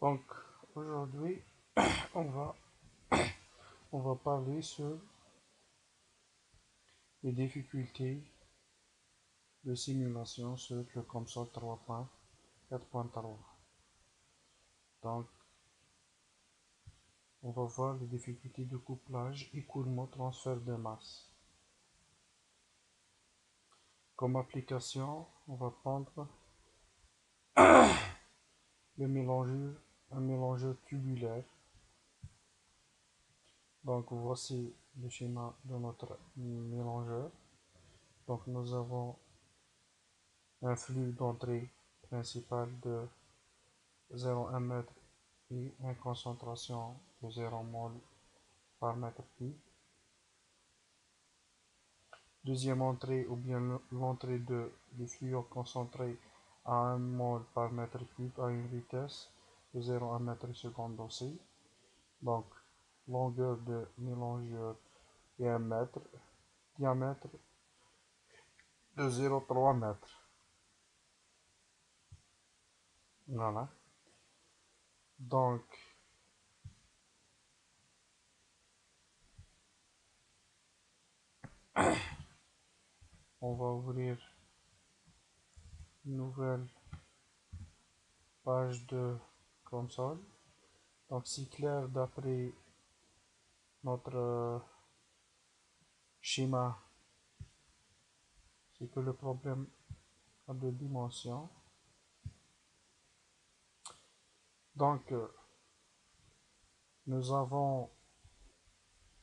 Donc aujourd'hui, on va, on va parler sur les difficultés de simulation sur le console 3.4.3. Donc, on va voir les difficultés de couplage, écoulement, transfert de masse. Comme application, on va prendre le mélangeur, un mélangeur tubulaire. Donc voici le schéma de notre mélangeur. Donc nous avons un flux d'entrée principal de 0,1 m et une concentration de 0 mol par mètre cube. Deuxième entrée ou bien l'entrée du fluide concentré à 1 mol par mètre cube à une vitesse de 0,1 m/s aussi. Donc longueur de mélangeur est 1 mètre, diamètre de 0,3 m. Voilà. Donc on va ouvrir une nouvelle page de console. Donc c'est clair d'après notre schéma, c'est que le problème a deux dimensions. Donc nous avons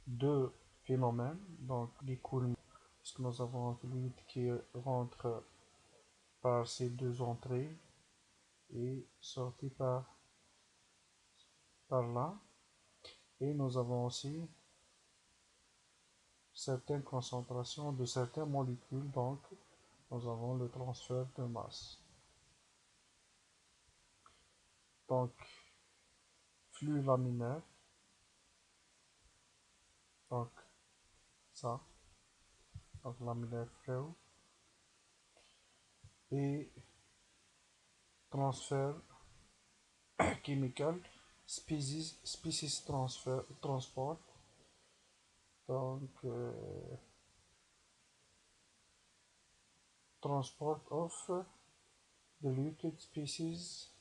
deux phénomènes, donc l'écoulement, puisque nous avons un fluide qui rentre par ces deux entrées et sorti par là. Et nous avons aussi certaines concentrations de certaines molécules, donc nous avons le transfert de masse. Donc flux laminaire, donc ça, donc laminaire flow, et transfert chemical, species transfer, transport, donc transport of diluted species,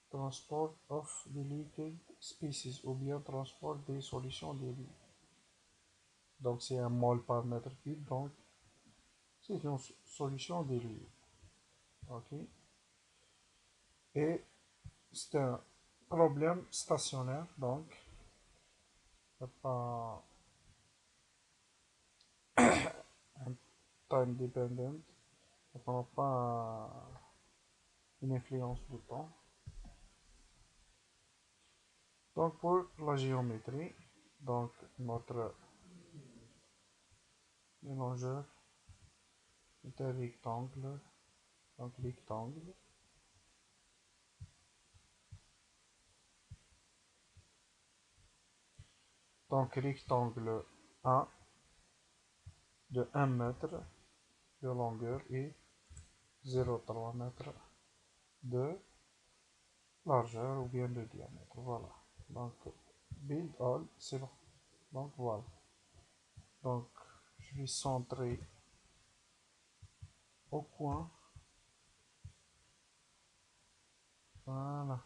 transport of diluted species, ou bien transport des solutions diluées. Donc c'est un mol par mètre cube, donc c'est une solution diluée. Ok. Et c'est un problème stationnaire, donc il n'y a pas un time dependent, donc on n'a pas une influence du temps. Donc pour la géométrie, donc notre mélangeur est un rectangle, donc rectangle. Donc rectangle A de 1 mètre de longueur et 0,3 m de largeur ou bien de diamètre. Voilà. Donc build all, c'est bon. Donc voilà. Donc je vais centrer au coin. Voilà.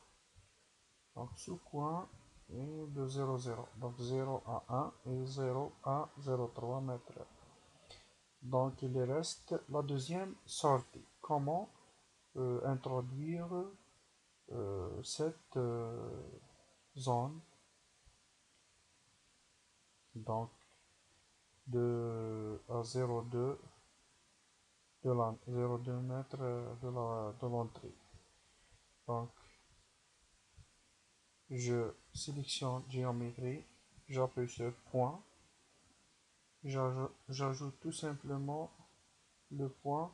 Donc sous coin et de 0, 0. Donc 0 à 1 et 0 à 0,3 m. Donc il reste la deuxième sortie. Comment introduire cette zone, donc à 0,2 de 0,2 m de l'entrée. Donc je sélectionne géométrie, j'appuie sur point, j'ajoute tout simplement le point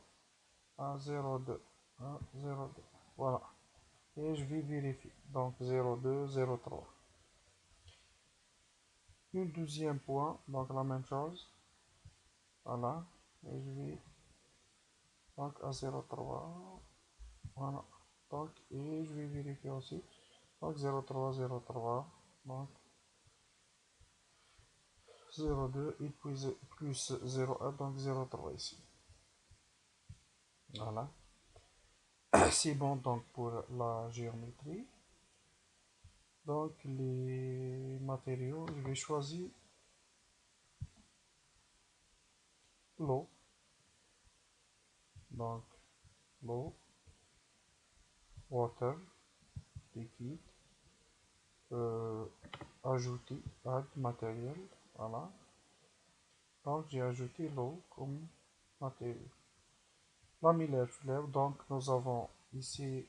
à 0,2, à 0,2, voilà, et je vais vérifier, donc 0,2, 0,3. Une deuxième point, donc la même chose, voilà, et je vais donc à 0,3, voilà, donc, et je vais vérifier aussi, Donc 0,3, 0,3. Donc 0,2 et puis plus 0,1, donc 0,3 ici. Voilà. C'est bon donc pour la géométrie. Donc les matériaux, je vais choisir l'eau. Donc l'eau, water, liquide, euh, ajouter, add matériel. Voilà. Donc j'ai ajouté l'eau comme matériau. Laminaire fleur, donc nous avons ici,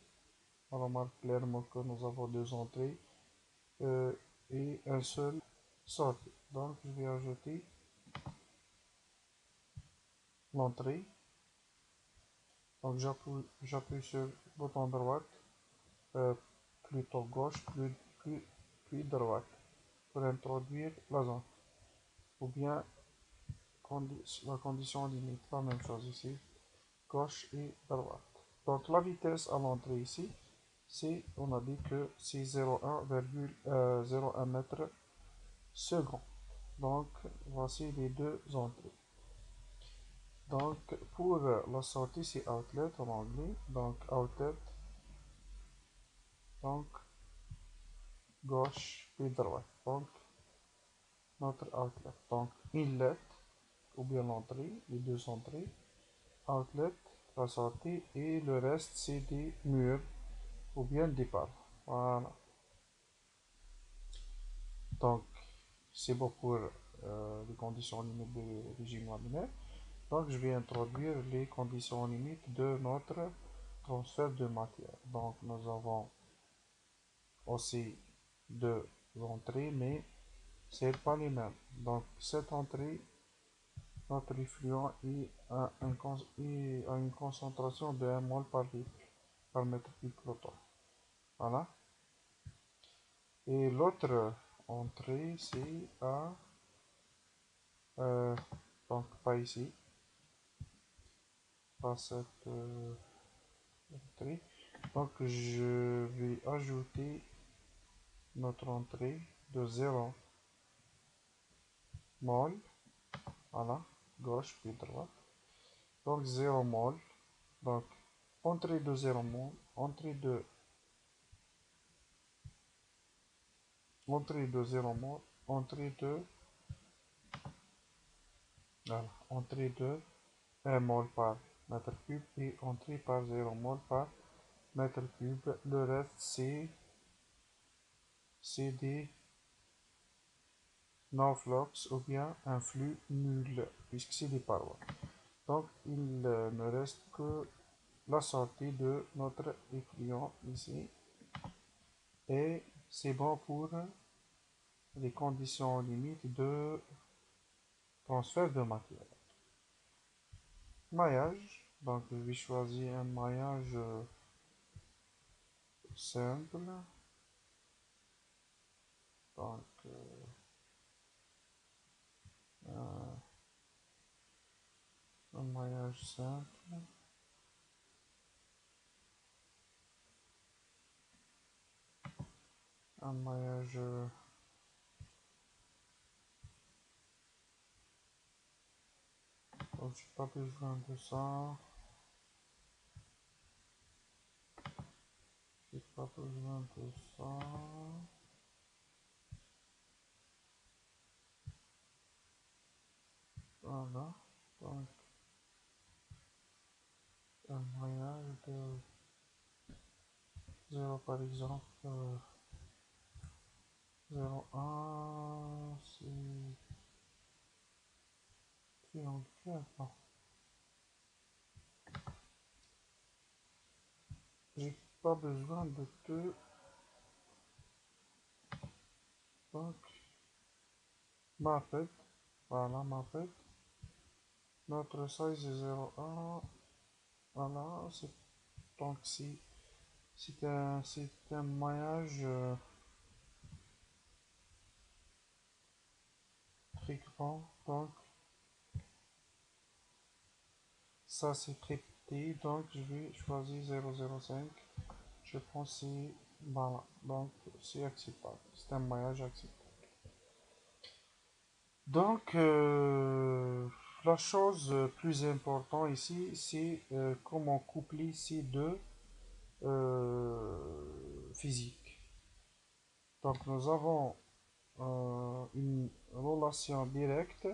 on remarque clairement que nous avons deux entrées euh, et un seul sortie. Donc je vais ajouter l'entrée. Donc j'appuie sur le bouton droit, euh, plutôt gauche, puis droite pour introduire la zone. Ou bien la condition limite, la même chose ici, gauche et droite. Donc la vitesse à l'entrée ici, on a dit que c'est 0,1 mètre second. Donc voici les deux entrées. Donc pour la sortie, c'est outlet en anglais. Donc outlet, donc gauche puis droite. Donc notre outlet. Donc inlet ou bien l'entrée, les deux entrées. Outlet, la sortie et le reste c'est des murs ou bien des parts. Voilà. Donc c'est bon pour les conditions limites de régime laminaire. Donc je vais introduire les conditions limites de notre transfert de matière. Donc nous avons aussi deux entrées, mais c'est pas les mêmes. Donc cette entrée, notre effluent est à une concentration de 1 mol par litre par mètre cube flottant. Voilà. Et l'autre entrée, c'est à euh, donc pas ici, pas cette entrée. Donc je vais ajouter notre entrée de 0 mol, voilà, gauche puis droite. Donc 0 mol, donc entrée de 0 mol, entrée de 0 mol, voilà, entrée de 1 mol par mètre cube et entrée par 0 mol par mètre cube. Le reste c'est des no-flux ou bien un flux nul puisque c'est des parois. Donc il ne reste que la sortie de notre effluent ici et c'est bon pour les conditions limites de transfert de matière. Maillage, donc je vais choisir un maillage simple, donc un maillage simple, un maillage donc j'ai pas besoin de ça, j'ai pas besoin de ça, voilà, donc un maillage de 0 par exemple, 0,1, c'est triangulaire, non, j'ai pas besoin de deux, donc Mapped, voilà Mapped, notre size est 0,1, voilà, donc c'est un maillage très grand, donc ça c'est très petit, donc je vais choisir 0,05, je pense que c'est Voilà, donc c'est acceptable. C'est un maillage acceptable. Donc, la chose plus importante ici, c'est comment coupler ces deux physiques. Donc, nous avons une relation directe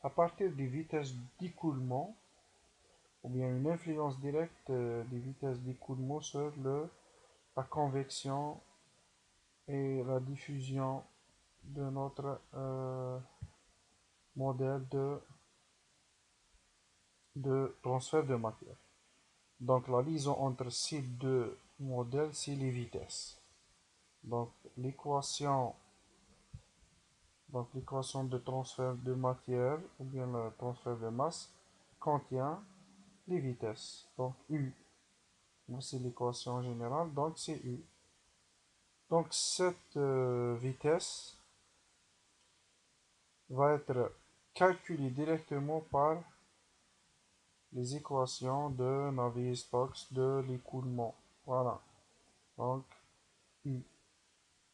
à partir des vitesses d'écoulement, ou bien une influence directe des vitesses d'écoulement sur la convection et la diffusion de notre modèle de transfert de matière. Donc la liaison entre ces deux modèles, c'est les vitesses. Donc l'équation l'équation de transfert de matière ou bien le transfert de masse contient les vitesses. Donc U, c'est l'équation générale, donc c'est U. Donc cette vitesse va être calculée directement par les équations de Navier-Stokes de l'écoulement. Voilà. Donc U.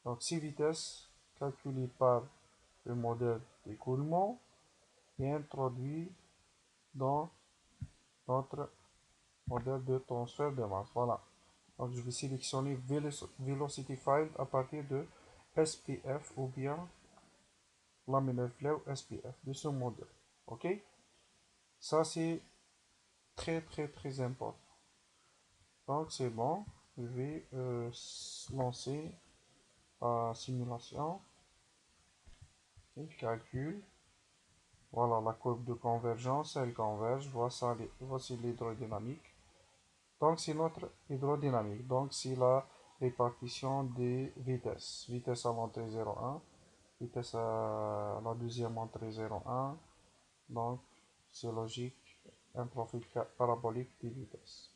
Donc ces vitesses calculées par le modèle d'écoulement est introduit dans notre modèle de transfert de masse. Voilà. Donc je vais sélectionner Velocity Field à partir de SPF ou bien Laminar Flow SPF de ce modèle. Ok? Ça c'est très très très important. Donc c'est bon. Je vais lancer la simulation. Et je calcule. Voilà la courbe de convergence, elle converge. Voici l'hydrodynamique. Donc c'est notre hydrodynamique. Donc c'est la répartition des vitesses. Vitesse à l'entrée 0,1, vitesse à la deuxième entrée 0,1. Donc c'est logique, un profil parabolique des vitesses.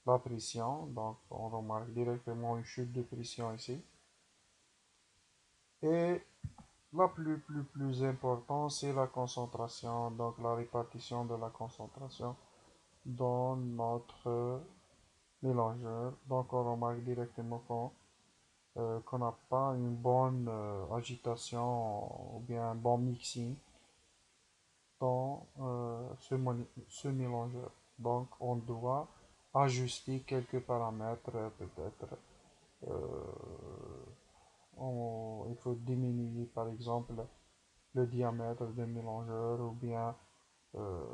La pression, donc on remarque directement une chute de pression ici. Et la plus importante, c'est la concentration, donc la répartition de la concentration dans notre mélangeur. Donc on remarque directement qu'on n'a pas une bonne agitation ou bien un bon mixing dans ce mélangeur. Donc on doit ajuster quelques paramètres peut-être. Il faut diminuer par exemple le diamètre du mélangeur ou bien euh,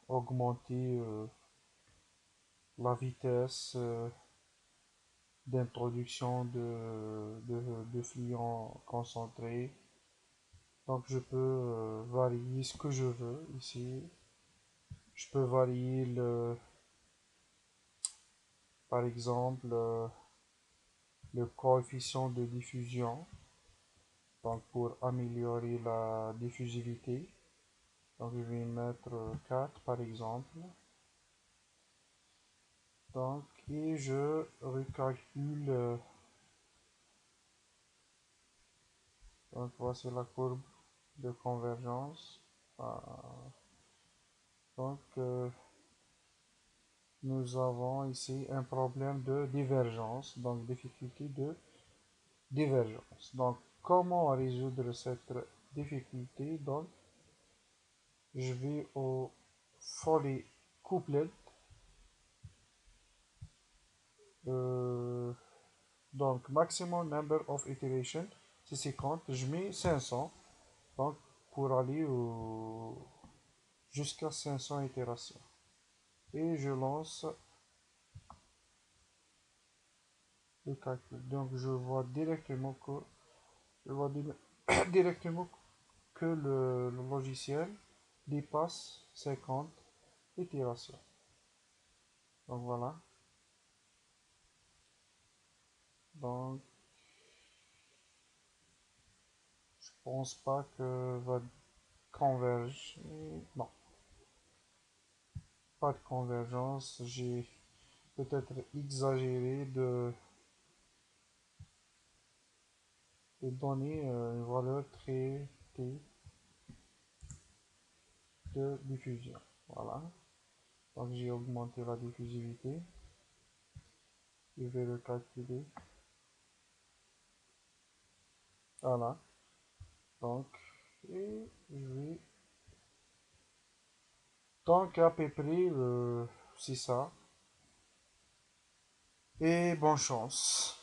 augmenter la vitesse d'introduction de fluides concentrés. Donc je peux varier ce que je veux ici. Je peux varier par exemple le coefficient de diffusion, donc pour améliorer la diffusivité. Donc je vais mettre 4 par exemple. Donc et je recalcule. Donc voici la courbe de convergence. Donc nous avons ici un problème de divergence, donc difficulté de divergence. Donc comment résoudre cette difficulté? Donc je vais au Foley couplet. Euh, donc maximum number of iteration, c'est 50. Je mets 500. Donc pour aller jusqu'à 500 itérations. Et je lance le calcul. Donc je vois directement je vois directement que le logiciel dépasse 50 itérations. Donc voilà. Donc je pense pas que va converger. Non, pas de convergence. J'ai peut-être exagéré de donner une valeur très T de diffusion. Voilà. Donc j'ai augmenté la diffusivité. Je vais le calculer. Voilà. Donc, et je vais. Donc, à peu près, c'est ça. Et bonne chance.